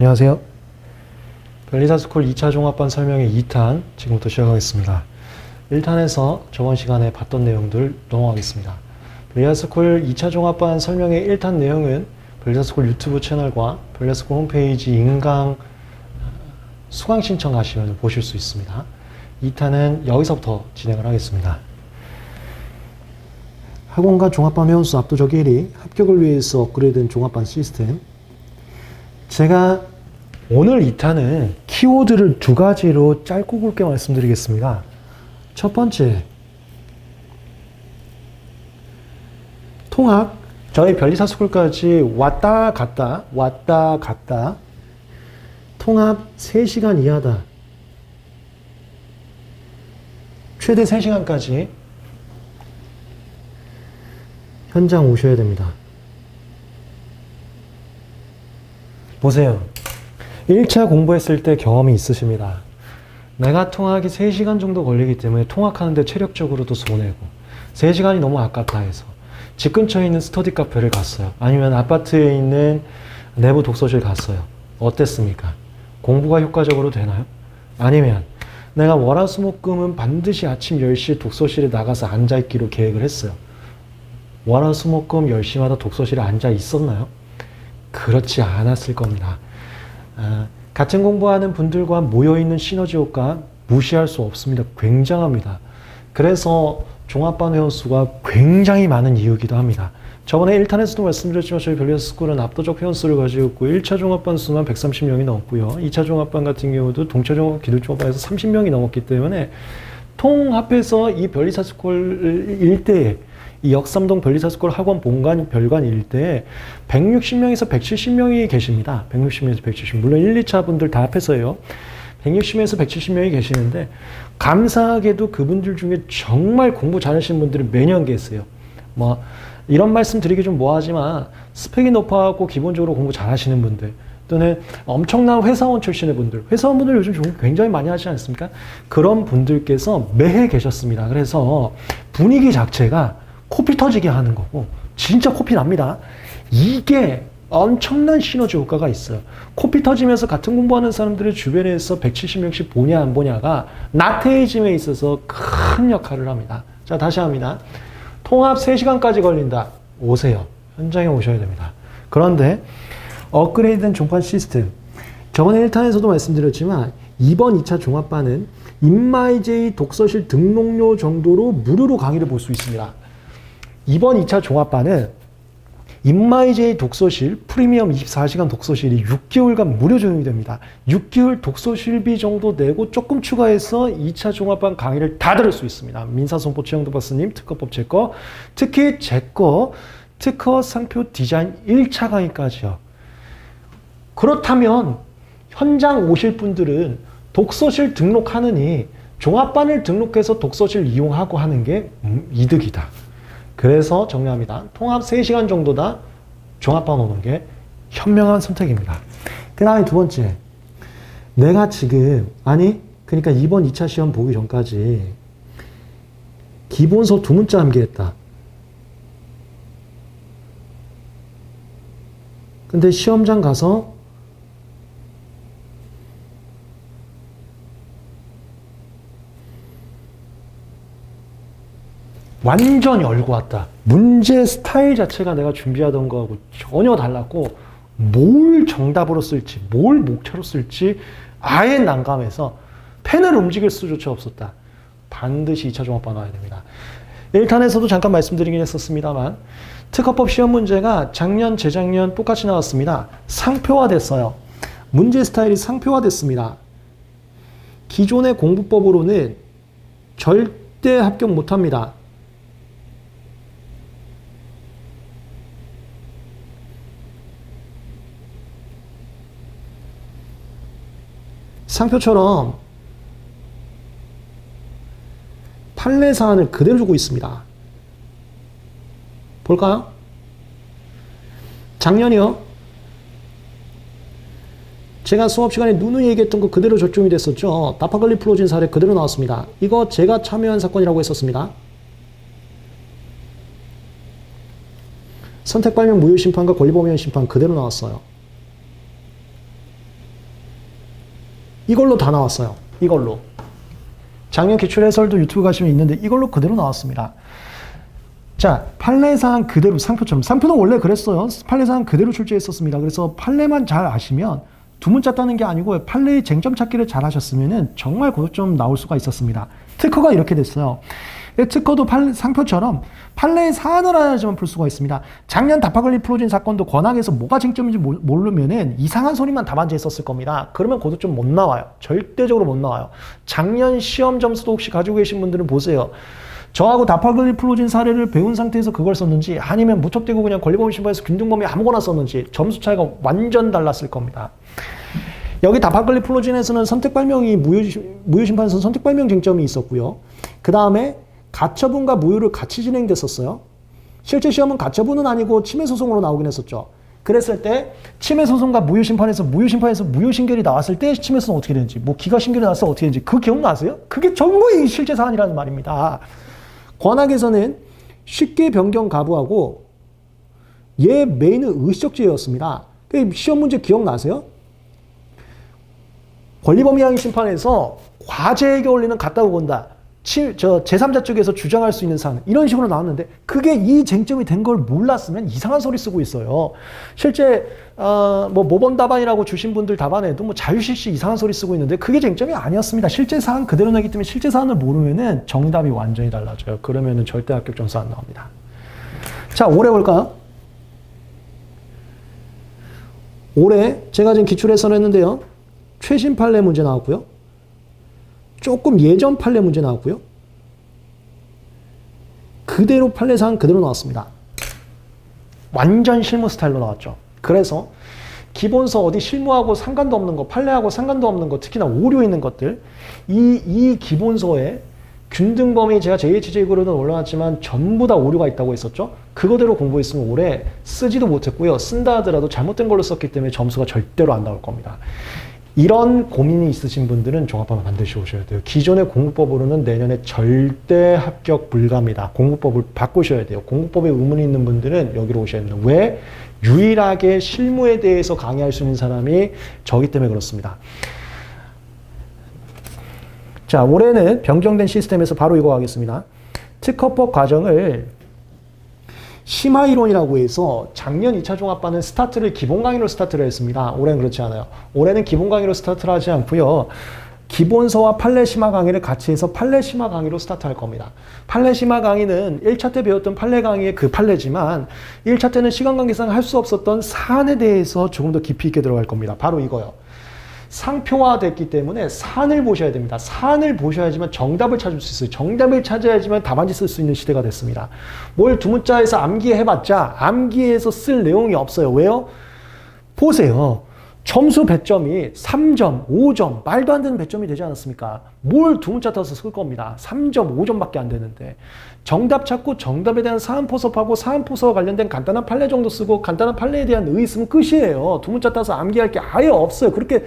안녕하세요. 변리사스쿨 2차 종합반 설명의 2탄 지금부터 시작하겠습니다. 1탄에서 저번 시간에 봤던 내용들 넘어가겠습니다. 변리사스쿨 2차 종합반 설명의 1탄 내용은 변리사스쿨 유튜브 채널과 변리사스쿨 홈페이지 인강 수강 신청하시면 보실 수 있습니다. 2탄은 여기서부터 진행을 하겠습니다. 학원과 종합반 회원수 압도적 1위, 합격을 위해서 업그레이드된 종합반 시스템. 제가 오늘 2탄은 키워드를 두 가지로 짧고 굵게 말씀드리겠습니다. 첫 번째, 통학. 저희 변리사스쿨까지 왔다 갔다 통합 3시간 이하다. 최대 3시간까지 현장 오셔야 됩니다. 보세요. 1차 공부했을 때 경험이 있으십니다. 내가 통학이 3시간 정도 걸리기 때문에 통학하는데 체력적으로도 손해고 3시간이 너무 아깝다 해서 집 근처에 있는 스터디 카페를 갔어요. 아니면 아파트에 있는 내부 독서실 갔어요. 어땠습니까? 공부가 효과적으로 되나요? 아니면 내가 월화수목금은 반드시 아침 10시에 독서실에 나가서 앉아있기로 계획을 했어요. 월화수목금 10시마다 독서실에 앉아 있었나요? 그렇지 않았을 겁니다. 같은 공부하는 분들과 모여있는 시너지 효과 무시할 수 없습니다. 굉장합니다. 그래서 종합반 회원수가 굉장히 많은 이유이기도 합니다. 저번에 1탄에서도 말씀드렸지만 저희 변리사스쿨은 압도적 회원수를 가지고 있고 1차 종합반 수만 130명이 넘고요. 2차 종합반 같은 경우도 동차 종합, 기술종합반에서 30명이 넘었기 때문에 통합해서 이 변리사스쿨 일대에 이 역삼동 변리사스쿨 학원 본관 별관 일대에 160명에서 170명이 계십니다. 160명에서 170명. 물론 1, 2차 분들 다 합해서요. 160명에서 170명이 계시는데 감사하게도 그분들 중에 정말 공부 잘하시는 분들이 매년 계세요. 뭐 이런 말씀 드리기 좀 뭐하지만 스펙이 높아갖고 기본적으로 공부 잘하시는 분들 또는 엄청난 회사원 출신의 분들, 회사원분들 요즘 굉장히 많이 하지 않습니까? 그런 분들께서 매해 계셨습니다. 그래서 분위기 자체가 코피 터지게 하는 거고 진짜 코피 납니다. 이게 엄청난 시너지 효과가 있어요. 코피 터지면서 같은 공부하는 사람들의 주변에서 170명씩 보냐 안 보냐가 나태해짐에 있어서 큰 역할을 합니다. 자, 다시 합니다. 통합 3시간까지 걸린다. 오세요. 현장에 오셔야 됩니다. 그런데 업그레이드된 종합반 시스템. 저번에 1탄에서도 말씀드렸지만 이번 2차 종합반은 인마이제이 독서실 등록료 정도로 무료로 강의를 볼 수 있습니다. 이번 2차 종합반은 인마이제이 독서실 프리미엄 24시간 독서실이 6개월간 무료 적용이 됩니다. 6개월 독서실비 정도 내고 조금 추가해서 2차 종합반 강의를 다 들을 수 있습니다. 민사선포 최영도 박사님 특허법 제거, 특히 제거 특허 상표 디자인 1차 강의까지요. 그렇다면 현장 오실 분들은 독서실 등록하느니 종합반을 등록해서 독서실 이용하고 하는 게 이득이다. 그래서 정리합니다. 통합 3시간 정도다. 종합반 오는 게 현명한 선택입니다. 그 다음에 두 번째. 내가 지금, 그러니까 이번 2차 시험 보기 전까지 기본서 2문자 암기했다. 근데 시험장 가서 완전 열고 왔다. 문제 스타일 자체가 내가 준비하던 거하고 전혀 달랐고 뭘 정답으로 쓸지 뭘 목차로 쓸지 아예 난감해서 펜을 움직일 수조차 없었다. 반드시 2차 종합반 와야 됩니다. 1탄에서도 잠깐 말씀드리긴 했었습니다만 특허법 시험 문제가 작년, 재작년 똑같이 나왔습니다. 상표화됐어요. 문제 스타일이 상표화됐습니다. 기존의 공부법으로는 절대 합격 못합니다. 상표처럼 판례 사안을 그대로 주고 있습니다. 볼까요? 작년이요. 제가 수업 시간에 누누이 얘기했던 거 그대로 적용이 됐었죠. 나파글리 플로진 사례 그대로 나왔습니다. 이거 제가 참여한 사건이라고 했었습니다. 선택발명 무효심판과 권리범위원 심판 그대로 나왔어요. 이걸로 다 나왔어요. 이걸로. 작년 기출 해설도 유튜브 가시면 있는데 이걸로 그대로 나왔습니다. 자, 판례사항 그대로 상표처럼. 상표는 원래 그랬어요. 판례사항 그대로 출제했었습니다. 그래서 판례만 잘 아시면 두 문자 따는 게 아니고 판례의 쟁점 찾기를 잘 하셨으면 정말 고득점 나올 수가 있었습니다. 특허가 이렇게 됐어요. 특허도 상표처럼 판례의 사안을 알아야지만 풀 수가 있습니다. 작년 다파글리 프로진 사건도 권학에서 뭐가 쟁점인지 모르면은 이상한 소리만 답안지에 썼을 겁니다. 그러면 고득점 못 나와요. 절대적으로 못 나와요. 작년 시험 점수도 혹시 가지고 계신 분들은 보세요. 저하고 다파글리 프로진 사례를 배운 상태에서 그걸 썼는지 아니면 무턱대고 그냥 권리범위 심판에서 균등범위 아무거나 썼는지 점수 차이가 완전 달랐을 겁니다. 여기 다파글리 플로진에서는 선택발명이 무효심판에서는 선택발명 쟁점이 있었고요. 그 다음에 가처분과 무효를 같이 진행됐었어요. 실제 시험은 가처분은 아니고 침해소송으로 나오긴 했었죠. 그랬을 때 침해소송과 무효심판에서 무효신결이 나왔을 때 침해소송 어떻게 되는지, 뭐 기각신결이 나왔을 때 어떻게 되는지 그거 기억나세요? 그게 전부 이 실제 사안이라는 말입니다. 권학에서는 쉽게 변경 가부하고 얘 메인은 의식적죄였습니다. 시험 문제 기억나세요? 권리범위항의 심판에서 과제에게 올리는 같다고 본다. 제3자 쪽에서 주장할 수 있는 사안 이런 식으로 나왔는데 그게 이 쟁점이 된 걸 몰랐으면 이상한 소리 쓰고 있어요. 실제 뭐 모범 답안이라고 주신 분들 답안에도 뭐 자유실시 이상한 소리 쓰고 있는데 그게 쟁점이 아니었습니다. 실제 사안 그대로 나기 때문에 실제 사안을 모르면은 정답이 완전히 달라져요. 그러면은 절대 합격 점수 안 나옵니다. 자, 올해 볼까요? 올해 제가 지금 기출해설을 했는데요. 최신 판례 문제 나왔고요. 조금 예전 판례 문제 나왔고요. 그대로 판례사항 그대로 나왔습니다. 완전 실무 스타일로 나왔죠. 그래서 기본서 어디 실무하고 상관도 없는 거, 판례하고 상관도 없는 거, 특히나 오류 있는 것들, 이 기본서에 균등범위 제가 JHJ그룹은 올려놨지만 전부 다 오류가 있다고 했었죠. 그거대로 공부했으면 올해 쓰지도 못했고요. 쓴다 하더라도 잘못된 걸로 썼기 때문에 점수가 절대로 안 나올 겁니다. 이런 고민이 있으신 분들은 종합반을 반드시 오셔야 돼요. 기존의 공부법으로는 내년에 절대 합격 불가입니다. 공부법을 바꾸셔야 돼요. 공부법에 의문이 있는 분들은 여기로 오셔야 됩니다. 왜? 유일하게 실무에 대해서 강의할 수 있는 사람이 저기 때문에 그렇습니다. 자, 올해는 변경된 시스템에서 바로 이거 하겠습니다. 특허법 과정을 심화이론이라고 해서 작년 2차 종합반은 스타트를 기본 강의로 스타트를 했습니다. 올해는 그렇지 않아요. 올해는 기본 강의로 스타트를 하지 않고요. 기본서와 판례 심화 강의를 같이 해서 판례 심화 강의로 스타트할 겁니다. 판례 심화 강의는 1차 때 배웠던 판례 강의의 그 판례지만 1차 때는 시간 관계상 할 수 없었던 사안에 대해서 조금 더 깊이 있게 들어갈 겁니다. 바로 이거요. 상표화됐기 때문에 사안을 보셔야 됩니다. 사안을 보셔야지만 정답을 찾을 수 있어요. 정답을 찾아야지만 답안지 쓸 수 있는 시대가 됐습니다. 뭘 두 문자에서 암기해봤자 암기해서 쓸 내용이 없어요. 왜요? 보세요. 점수 배점이 3점, 5점, 말도 안 되는 배점이 되지 않았습니까? 뭘 두 문자 떠서 쓸 겁니다. 3점, 5점밖에 안 되는데. 정답 찾고 정답에 대한 사안 포섭하고 사안 포섭과 관련된 간단한 판례 정도 쓰고 간단한 판례에 대한 의 있으면 끝이에요. 두 문자 따서 암기할 게 아예 없어요. 그렇게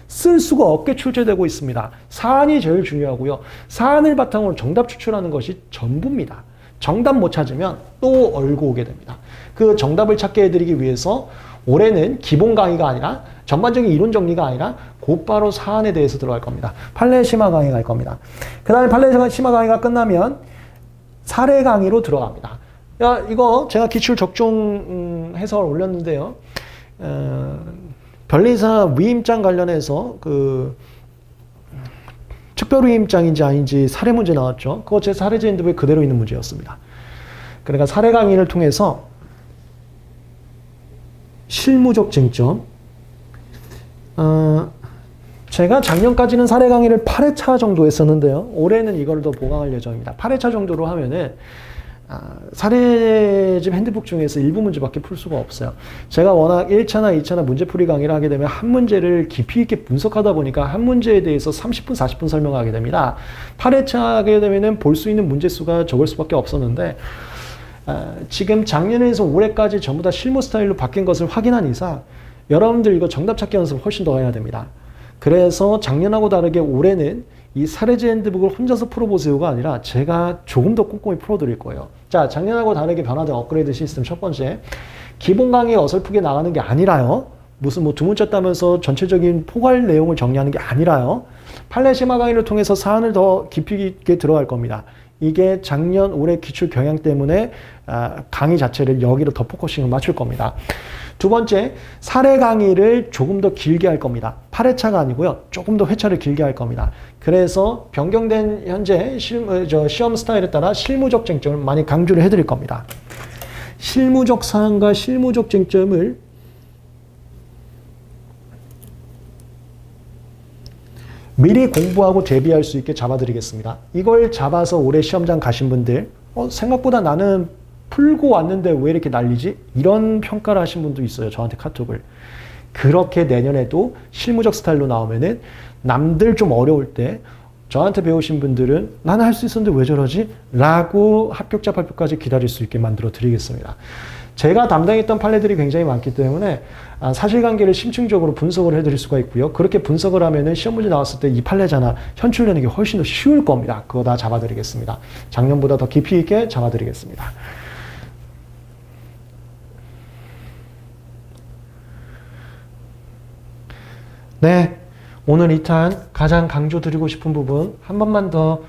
쓸 수가 없게 출제되고 있습니다. 사안이 제일 중요하고요. 사안을 바탕으로 정답 추출하는 것이 전부입니다. 정답 못 찾으면 또 얼고 오게 됩니다. 그 정답을 찾게 해드리기 위해서 올해는 기본 강의가 아니라 전반적인 이론 정리가 아니라 곧바로 사안에 대해서 들어갈 겁니다. 판례 심화 강의 갈 겁니다. 그 다음에 판례 심화 강의가 끝나면 사례 강의로 들어갑니다. 이거 제가 기출 적중 해설 올렸는데요. 변리사 위임장 관련해서 특별위임장인지 아닌지 사례 문제 나왔죠. 그거 제 사례제 인도부에 그대로 있는 문제였습니다. 그러니까 사례 강의를 통해서 실무적 쟁점, 제가 작년까지는 사례 강의를 8회차 정도 했었는데요. 올해는 이걸 더 보강할 예정입니다. 8회차 정도로 하면은 사례집 핸드북 중에서 일부 문제밖에 풀 수가 없어요. 제가 워낙 1차나 2차나 문제풀이 강의를 하게 되면 한 문제를 깊이 있게 분석하다 보니까 한 문제에 대해서 30분, 40분 설명하게 됩니다. 8회차 하게 되면은 볼 수 있는 문제 수가 적을 수밖에 없었는데 지금 작년에서 올해까지 전부 다 실무 스타일로 바뀐 것을 확인한 이상 여러분들 이거 정답 찾기 연습 훨씬 더 해야 됩니다. 그래서 작년하고 다르게 올해는 이 사례제 핸드북을 혼자서 풀어보세요가 아니라 제가 조금 더 꼼꼼히 풀어드릴 거예요. 자, 작년하고 다르게 변화된 업그레이드 시스템 첫 번째. 기본 강의 어설프게 나가는 게 아니라요. 무슨 뭐 두 문자 따면서 전체적인 포괄 내용을 정리하는 게 아니라요. 판례 심화 강의를 통해서 사안을 더 깊이 있게 들어갈 겁니다. 이게 작년 올해 기출 경향 때문에 강의 자체를 여기로 더 포커싱을 맞출 겁니다. 두 번째, 사례 강의를 조금 더 길게 할 겁니다. 8회차가 아니고요. 조금 더 회차를 길게 할 겁니다. 그래서 변경된 현재 시험 스타일에 따라 실무적 쟁점을 많이 강조를 해드릴 겁니다. 실무적 사항과 실무적 쟁점을 미리 공부하고 대비할 수 있게 잡아드리겠습니다. 이걸 잡아서 올해 시험장 가신 분들 생각보다 나는 풀고 왔는데 왜 이렇게 난리지? 이런 평가를 하신 분도 있어요. 저한테 카톡을. 그렇게 내년에도 실무적 스타일로 나오면은 남들 좀 어려울 때 저한테 배우신 분들은 나는 할 수 있었는데 왜 저러지? 라고 합격자 발표까지 기다릴 수 있게 만들어 드리겠습니다. 제가 담당했던 판례들이 굉장히 많기 때문에 사실관계를 심층적으로 분석을 해드릴 수가 있고요. 그렇게 분석을 하면은 시험 문제 나왔을 때 이 판례잖아 현출되는 게 훨씬 더 쉬울 겁니다. 그거 다 잡아드리겠습니다. 작년보다 더 깊이 있게 잡아드리겠습니다. 네, 오늘 2탄 가장 강조드리고 싶은 부분 한 번만 더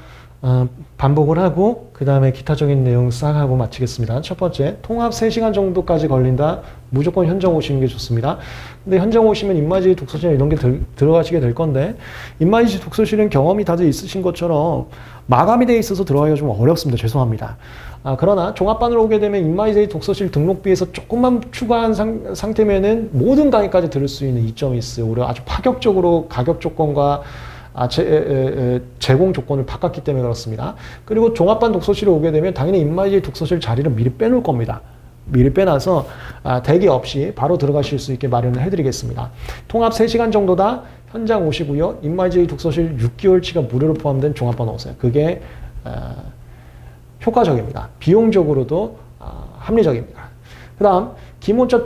반복을 하고 그 다음에 기타적인 내용 싹 하고 마치겠습니다. 첫 번째, 통합 3시간 정도까지 걸린다. 무조건 현장 오시는 게 좋습니다. 근데 현장 오시면 인마지 독서실 이런 게 들어가시게 될 건데 인마지 독서실은 경험이 다들 있으신 것처럼 마감이 돼 있어서 들어가기가 좀 어렵습니다. 죄송합니다. 그러나 종합반으로 오게 되면 인마이제이 독서실 등록비에서 조금만 추가한 상태면은 모든 강의까지 들을 수 있는 이점이 있어요. 우리가 아주 파격적으로 가격 조건과 제공 조건을 바꿨기 때문에 그렇습니다. 그리고 종합반 독서실에 오게 되면 당연히 인마이제이 독서실 자리를 미리 빼놓을 겁니다. 미리 빼놔서 대기 없이 바로 들어가실 수 있게 마련을 해드리겠습니다. 통합 3시간 정도다. 현장 오시고요. 인마이제이 독서실 6개월치가 무료로 포함된 종합반 오세요. 그게 효과적입니다. 비용적으로도 합리적입니다. 그 다음 기본서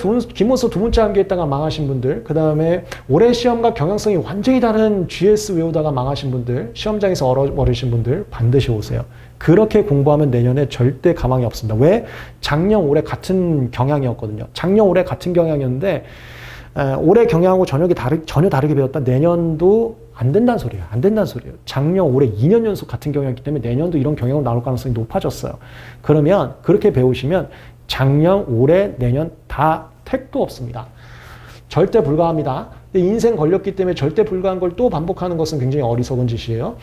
두 문자 암기했다가 망하신 분들, 그 다음에 올해 시험과 경향성이 완전히 다른 GS 외우다가 망하신 분들, 시험장에서 얼어버리신 분들 반드시 오세요. 그렇게 공부하면 내년에 절대 가망이 없습니다. 왜? 작년 올해 같은 경향이었거든요. 작년 올해 같은 경향이었는데 올해 경향하고 전혀 다르게 배웠다. 내년도 안 된다는 소리예요. 안 된다는 소리예요. 작년 올해 2년 연속 같은 경향이기 때문에 내년도 이런 경향으로 나올 가능성이 높아졌어요. 그러면 그렇게 배우시면 작년, 올해, 내년 다 택도 없습니다. 절대 불가합니다. 근데 인생 걸렸기 때문에 절대 불가한 걸 또 반복하는 것은 굉장히 어리석은 짓이에요.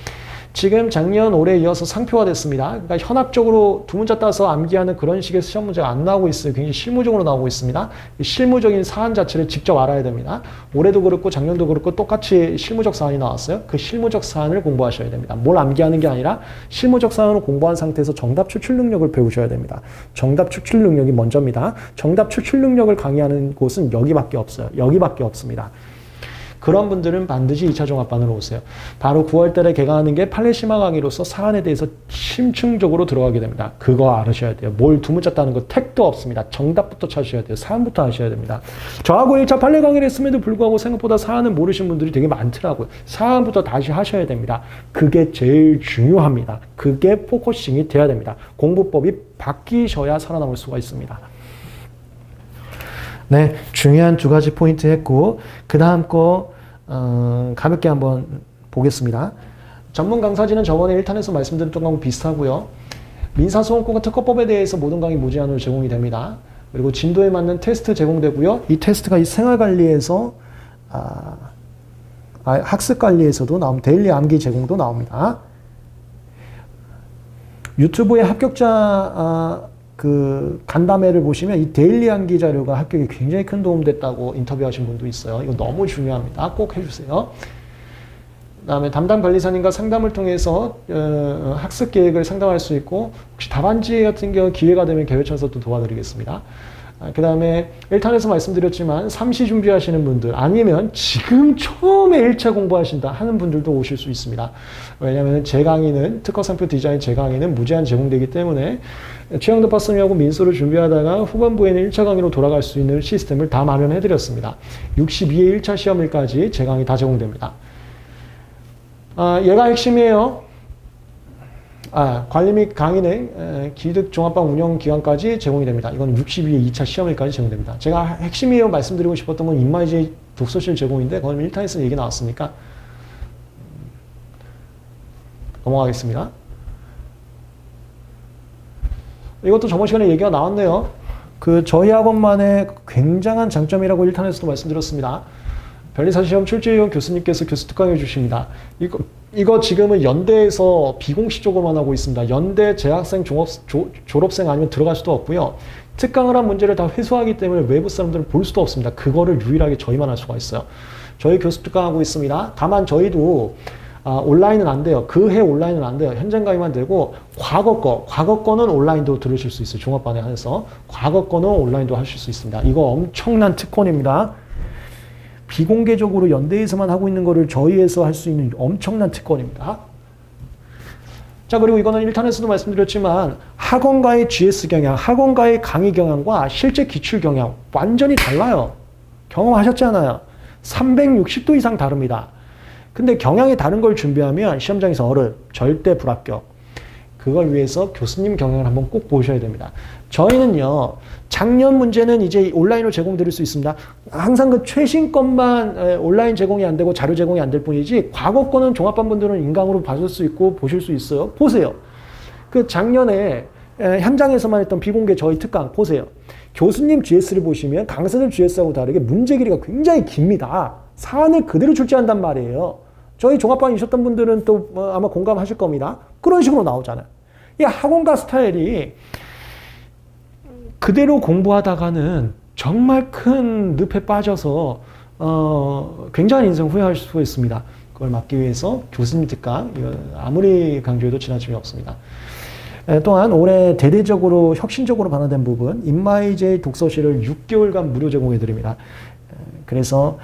지금 작년, 올해 이어서 상표화 됐습니다. 그러니까 현학적으로 두 문자 따서 암기하는 그런 식의 시험 문제가 안 나오고 있어요. 굉장히 실무적으로 나오고 있습니다. 실무적인 사안 자체를 직접 알아야 됩니다. 올해도 그렇고 작년도 그렇고 똑같이 실무적 사안이 나왔어요. 그 실무적 사안을 공부하셔야 됩니다. 뭘 암기하는 게 아니라 실무적 사안을 공부한 상태에서 정답 추출 능력을 배우셔야 됩니다. 정답 추출 능력이 먼저입니다. 정답 추출 능력을 강의하는 곳은 여기밖에 없어요. 여기밖에 없습니다. 그런 분들은 반드시 2차 종합반으로 오세요. 바로 9월 달에 개강하는 게 판례 심화 강의로서 사안에 대해서 심층적으로 들어가게 됩니다. 그거 알으셔야 돼요. 뭘 두 문자 따는 거 택도 없습니다. 정답부터 찾으셔야 돼요. 사안부터 하셔야 됩니다. 저하고 1차 판례 강의를 했음에도 불구하고 생각보다 사안은 모르시는 분들이 되게 많더라고요. 사안부터 다시 하셔야 됩니다. 그게 제일 중요합니다. 그게 포커싱이 돼야 됩니다. 공부법이 바뀌셔야 살아남을 수가 있습니다. 네, 중요한 두 가지 포인트 했고 그 다음 거 가볍게 한번 보겠습니다. 전문 강사진은 저번에 1탄에서 말씀드렸던 거하고 비슷하고요. 민사소송법과 특허법에 대해서 모든 강의 무제한으로 제공이 됩니다. 그리고 진도에 맞는 테스트 제공되고요. 이 테스트가 이 생활관리에서 학습관리에서도 나옵니다. 데일리 암기 제공도 나옵니다. 유튜브에 합격자 그 간담회를 보시면 이 데일리 암기 자료가 합격에 굉장히 큰 도움 됐다고 인터뷰하신 분도 있어요. 이거 너무 중요합니다. 꼭 해주세요. 그다음에 담당 변리사님과 상담을 통해서 학습 계획을 상담할 수 있고 혹시 답안지 같은 경우 기회가 되면 개회천서도 도와드리겠습니다. 그 다음에 1탄에서 말씀드렸지만 삼시 준비하시는 분들 아니면 지금 처음에 1차 공부하신다 하는 분들도 오실 수 있습니다. 왜냐하면 제 강의는 특허상표 디자인 제 강의는 무제한 제공되기 때문에 최영도 파슨이하고 민소를 준비하다가 후반부에는 1차 강의로 돌아갈 수 있는 시스템을 다 마련해드렸습니다. 62회 1차 시험일까지 제 강의 다 제공됩니다. 얘가 핵심이에요. 관리 및 강의 기득 종합반 운영 기간까지 제공이 됩니다. 이건 62회 2차 시험일까지 제공됩니다. 제가 핵심이에요 말씀드리고 싶었던 건 인마이제 독서실 제공인데 그건 1탄에서 얘기 나왔으니까 넘어가겠습니다. 이것도 저번 시간에 얘기가 나왔네요. 저희 학원만의 굉장한 장점이라고 1탄에서도 말씀드렸습니다. 변리사시험 출제위원 교수님께서 교수 특강해 주십니다. 이거 지금은 연대에서 비공식적으로만 하고 있습니다. 연대 재학생 졸업생 아니면 들어갈 수도 없고요. 특강을 한 문제를 다 회수하기 때문에 외부 사람들은 볼 수도 없습니다. 그거를 유일하게 저희만 할 수가 있어요. 저희 교수 특강하고 있습니다. 다만 저희도 온라인은 안 돼요. 그 해 온라인은 안 돼요. 현장 강의만 되고 과거 거는 온라인도 들으실 수 있어요. 종합반에 한해서 과거 거는 온라인도 하실 수 있습니다. 이거 엄청난 특권입니다. 비공개적으로 연대에서만 하고 있는 거를 저희에서 할 수 있는 엄청난 특권입니다. 자, 그리고 이거는 1탄에서도 말씀드렸지만 학원가의 GS 경향, 학원가의 강의 경향과 실제 기출 경향 완전히 달라요. 경험하셨잖아요. 360도 이상 다릅니다. 근데 경향이 다른 걸 준비하면 시험장에서 절대 불합격. 그걸 위해서 교수님 경향을 한번 꼭 보셔야 됩니다. 저희는요, 작년 문제는 이제 온라인으로 제공드릴 수 있습니다. 항상 그 최신 것만 온라인 제공이 안 되고 자료 제공이 안 될 뿐이지, 과거 거는 종합반 분들은 인강으로 봐줄 수 있고 보실 수 있어요. 보세요. 작년에 현장에서만 했던 비공개 저희 특강 보세요. 교수님 GS를 보시면 강사들 GS하고 다르게 문제 길이가 굉장히 깁니다. 사안을 그대로 출제한단 말이에요. 저희 종합반이셨던 분들은 또 아마 공감하실 겁니다. 그런 식으로 나오잖아요. 이 학원가 스타일이 그대로 공부하다가는 정말 큰 늪에 빠져서 굉장히 인생 후회할 수 있습니다. 그걸 막기 위해서 교수님 특강, 아무리 강조해도 지나침이 없습니다. 또한 올해 대대적으로 혁신적으로 반영된 부분, 인마이제이 독서실을 6개월간 무료 제공해 드립니다. 그래서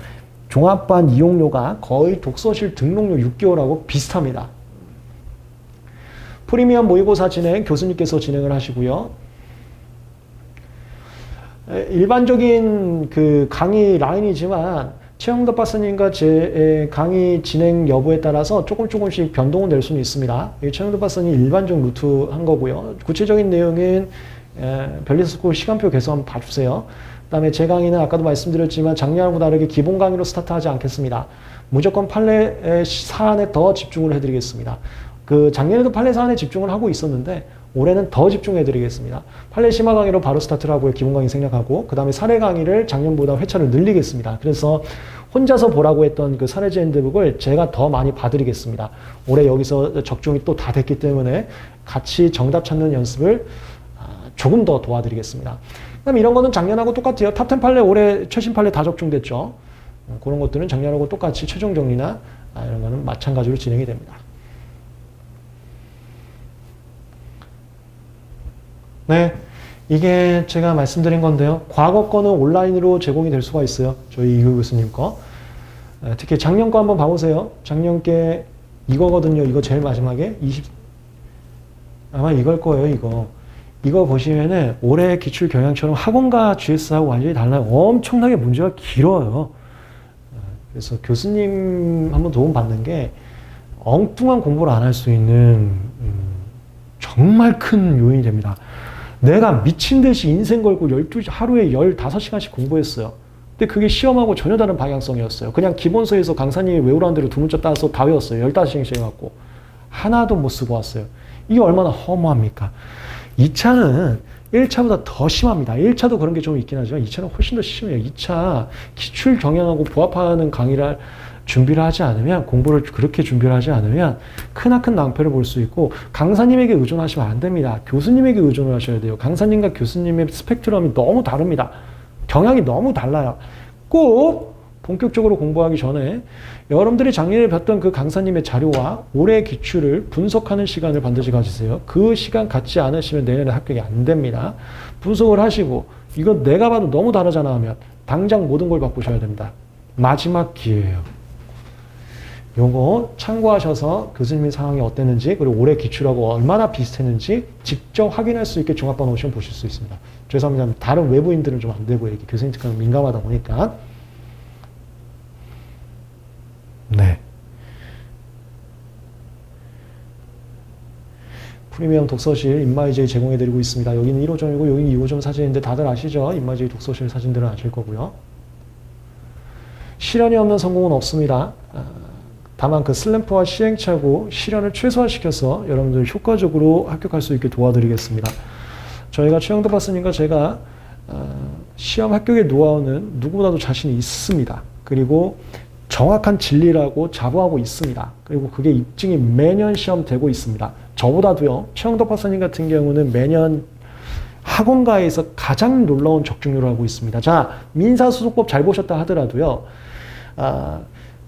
종합반 이용료가 거의 독서실 등록료 6개월하고 비슷합니다. 프리미엄 모의고사 진행 교수님께서 진행을 하시고요. 일반적인 강의 라인이지만 최영덕 박사님과 제 강의 진행 여부에 따라서 조금씩 변동은 될 수는 있습니다. 최영덕 박사님 일반적 루트 한 거고요. 구체적인 내용은 별리스쿨 시간표 개서 한번 봐주세요. 그 다음에 제 강의는 아까도 말씀드렸지만 작년하고 다르게 기본 강의로 스타트하지 않겠습니다. 무조건 판례 사안에 더 집중을 해드리겠습니다. 작년에도 판례 사안에 집중을 하고 있었는데 올해는 더 집중해 드리겠습니다. 판례 심화 강의로 바로 스타트를 하고요. 기본 강의 생략하고 그 다음에 사례 강의를 작년보다 회차를 늘리겠습니다. 그래서 혼자서 보라고 했던 사례제 핸드북을 제가 더 많이 봐드리겠습니다. 올해 여기서 적중이 또 다 됐기 때문에 같이 정답 찾는 연습을 조금 더 도와드리겠습니다. 그다음에 이런 거는 작년하고 똑같아요. 탑10 판례 올해 최신 판례 다 적중됐죠. 그런 것들은 작년하고 똑같이 최종 정리나 이런 거는 마찬가지로 진행이 됩니다. 네, 이게 제가 말씀드린 건데요. 과거 거는 온라인으로 제공이 될 수가 있어요. 저희 이교 교수님 거. 특히 작년 거 한번 봐보세요. 작년 게 이거거든요. 이거 제일 마지막에 아마 이걸 거예요. 이거 보시면은 올해 기출 경향처럼 학원가 GS하고 완전히 달라요. 엄청나게 문제가 길어요. 그래서 교수님 한번 도움 받는 게 엉뚱한 공부를 안 할 수 있는 정말 큰 요인이 됩니다. 내가 미친 듯이 인생 걸고 하루에 15시간씩 공부했어요. 근데 그게 시험하고 전혀 다른 방향성이었어요. 그냥 기본서에서 강사님이 외우라는 대로 두 문자 따서 다 외웠어요. 15시간씩 해갖고. 하나도 못 쓰고 왔어요. 이게 얼마나 허무합니까? 2차는 1차보다 더 심합니다. 1차도 그런 게 좀 있긴 하지만 2차는 훨씬 더 심해요. 2차 기출 경향하고 부합하는 강의를 준비를 하지 않으면, 공부를 그렇게 준비를 하지 않으면 크나큰 낭패를 볼 수 있고, 강사님에게 의존하시면 안 됩니다. 교수님에게 의존을 하셔야 돼요. 강사님과 교수님의 스펙트럼이 너무 다릅니다. 경향이 너무 달라요. 꼭 본격적으로 공부하기 전에 여러분들이 작년에 봤던 그 강사님의 자료와 올해의 기출을 분석하는 시간을 반드시 가지세요. 그 시간 갖지 않으시면 내년에 합격이 안 됩니다. 분석을 하시고 이거 내가 봐도 너무 다르잖아 하면 당장 모든 걸 바꾸셔야 됩니다. 마지막 기회예요. 요거 참고하셔서 교수님의 상황이 어땠는지, 그리고 올해 기출하고 얼마나 비슷했는지 직접 확인할 수 있게 종합반 오시면 보실 수 있습니다. 죄송합니다. 다른 외부인들은 좀 안 되고, 이게 교수님 특강은 민감하다 보니까. 네. 프리미엄 독서실 인마이제이 제공해드리고 있습니다. 여기는 1호점이고 여기는 2호점 사진인데 다들 아시죠? 인마이제이 독서실 사진들은 아실 거고요. 시련이 없는 성공은 없습니다. 다만 그 슬럼프와 시행착오, 시련을 최소화시켜서 여러분들 효과적으로 합격할 수 있게 도와드리겠습니다. 저희가 최영도 박사님과 제가 시험 합격의 노하우는 누구보다도 자신이 있습니다. 그리고 정확한 진리라고 자부하고 있습니다. 그리고 그게 입증이 매년 시험 되고 있습니다. 저보다도요, 최영덕 박사님 같은 경우는 매년 학원가에서 가장 놀라운 적중률을 하고 있습니다. 자, 민사소송법 잘 보셨다 하더라도요,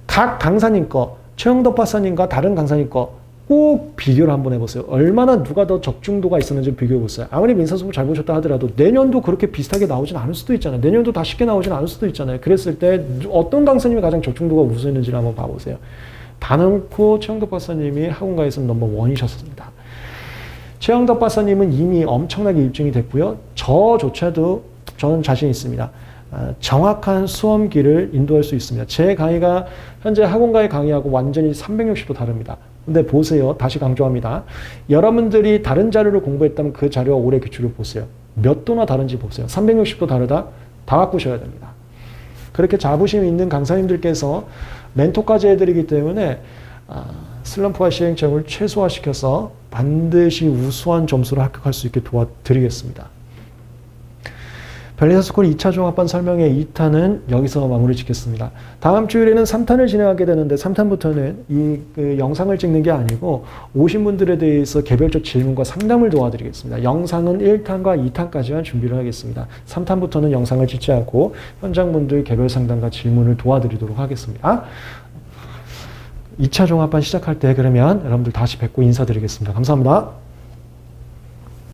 각 강사님 거, 최영덕 박사님과 다른 강사님 거 꼭 비교를 한번 해보세요. 얼마나 누가 더 적중도가 있었는지 비교해보세요. 아무리 민사소송 잘 보셨다 하더라도 내년도 그렇게 비슷하게 나오진 않을 수도 있잖아요. 내년도 다 쉽게 나오진 않을 수도 있잖아요. 그랬을 때 어떤 강사님이 가장 적중도가 우수했는지를 한번 봐보세요. 단언코 최영덕 박사님이 학원가에서는 넘버원이셨습니다. 최영덕 박사님은 이미 엄청나게 입증이 됐고요. 저조차도 저는 자신 있습니다. 정확한 수험기를 인도할 수 있습니다. 제 강의가 현재 학원가의 강의하고 완전히 360도 다릅니다. 근데 보세요. 다시 강조합니다. 여러분들이 다른 자료를 공부했다면 그 자료와 올해 기출을 보세요. 몇 도나 다른지 보세요. 360도 다르다? 다 바꾸셔야 됩니다. 그렇게 자부심이 있는 강사님들께서 멘토까지 해드리기 때문에 슬럼프와 시행착오를 최소화시켜서 반드시 우수한 점수로 합격할 수 있게 도와드리겠습니다. 변리사스쿨 2차 종합반 설명회 2탄은 여기서 마무리 짓겠습니다. 다음 주일에는 3탄을 진행하게 되는데 3탄부터는 그 영상을 찍는 게 아니고 오신 분들에 대해서 개별적 질문과 상담을 도와드리겠습니다. 영상은 1탄과 2탄까지만 준비를 하겠습니다. 3탄부터는 영상을 찍지 않고 현장분들 개별 상담과 질문을 도와드리도록 하겠습니다. 2차 종합반 시작할 때 그러면 여러분들 다시 뵙고 인사드리겠습니다. 감사합니다.